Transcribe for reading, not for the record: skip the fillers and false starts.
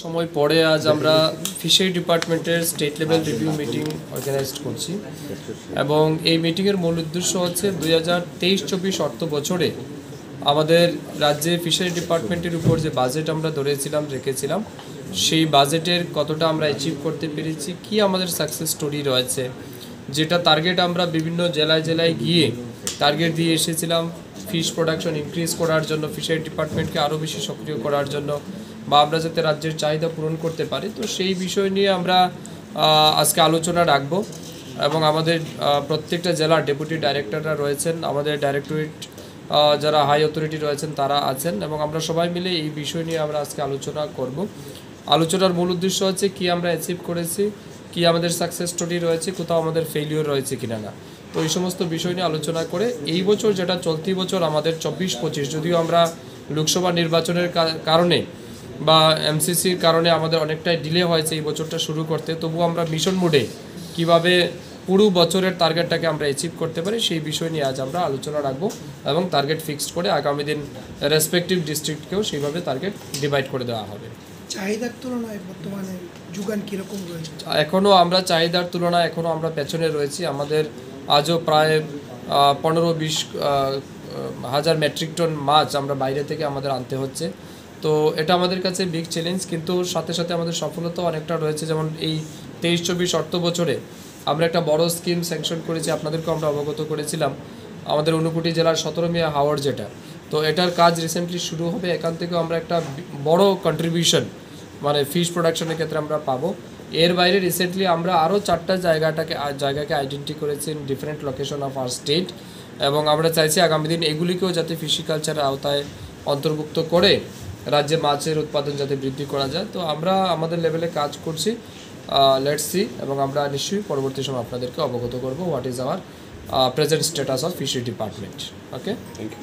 সময় পরে আজ আমরা ফিশারি ডিপার্টমেন্টের state level review meeting organise করছি এবং এই মিটিংয়ের মূল উদ্দেশ্য হচ্ছে 2023-24 অর্থ বছরে আমাদের রাজ্যে ফিশারি ডিপার্টমেন্টের উপর যে বাজেট আমরা রেখেছিলাম সেই বাজেটের কতটা আমরা অ্যাচিভ করতে পেরেছি, কি আমাদের সাকসেস স্টোরি রয়েছে, যেটা টার্গেট আমরা বিভিন্ন জেলায় গিয়ে টার্গেট দিয়ে এসেছিলাম ফিশ প্রোডাকশন ইনক্রিজ করার জন্য, ফিশারি ডিপার্টমেন্টকে আরও বেশি সক্রিয় করার জন্য বা আমরা যাতে রাজ্যের চাহিদা পূরণ করতে পারি। তো সেই বিষয় নিয়ে আমরা আজকে আলোচনা রাখবো এবং আমাদের প্রত্যেকটা জেলার ডেপুটি ডাইরেক্টররা রয়েছেন, আমাদের ডাইরেক্টরেট যারা হাই অথরিটি রয়েছেন তারা আছেন এবং আমরা সবাই মিলে এই বিষয় নিয়ে আমরা আজকে আলোচনা করব। আলোচনার মূল উদ্দেশ্য হচ্ছে কি আমরা অ্যাচিভ করেছি, কি আমাদের সাকসেস স্টোরি রয়েছে, কোথাও আমাদের ফেলিওর রয়েছে কিনা না। তো এই সমস্ত বিষয় নিয়ে আলোচনা করে এই বছর যেটা চলতি বছর আমাদের 24-25, যদিও আমরা লোকসভা নির্বাচনের কারণে বা এমসিসির কারণে আমাদের অনেকটাই ডিলে হয়েছে এই বছরটা শুরু করতে, তবু আমরা মিশন মোডে কিভাবে পুরো বছরের টার্গেটটাকে আমরা অ্যাচিভ করতে পারি সেই বিষয় নিয়ে আজ আমরা আলোচনা রাখবো এবং টার্গেট ফিক্সড করে আগামী দিন রেসপেক্টিভ ডিস্ট্রিক্টকেও সেইভাবে টার্গেট ডিভাইড করে দেওয়া হবে। চাহিদার তুলনায় বর্তমানে যোগান কীরকম রয়েছে? এখনও আমরা চাহিদার তুলনায় আমরা পেছনে রয়েছি। আমাদের আজও প্রায় 15-20 হাজার মেট্রিক টন মাছ আমরা বাইরে থেকে আমাদের আনতে হচ্ছে। তো এটা আমাদের কাছে বিগ চ্যালেঞ্জ, কিন্তু সাথে সাথে আমাদের সফলতাও অনেকটা রয়েছে। যেমন এই 23-24 অর্থ বছরে আমরা একটা বড় স্কিম স্যাংশন করেছি, আপনাদেরকেও আমরা অবগত করেছিলাম, আমাদের ঊনকোটি জেলার 17 মিয়া হাওর যেটা, তো এটার কাজ রিসেন্টলি শুরু হবে। এখান থেকেও আমরা একটা বড় কন্ট্রিবিউশন মানে ফিশ প্রোডাকশনের ক্ষেত্রে আমরা পাবো। এর বাইরে রিসেন্টলি আমরা আরও 4টা জায়গাকে আইডেন্টি করেছি in different location of our state এবং আমরা চাইছি আগামী দিন এগুলিকেও যাতে ফিশিকালচারের আওতায় অন্তর্ভুক্ত করে রাজ্যে মাছের উৎপাদন যাতে বৃদ্ধি করা যায়। তো আমরা আমাদের লেভেলে কাজ করছি, লেটস সি, এবং আমরা নিশ্চয়ই পরবর্তী সময় আপনাদেরকে অবগত করব what is our present status of fishery department. Okay, thank you.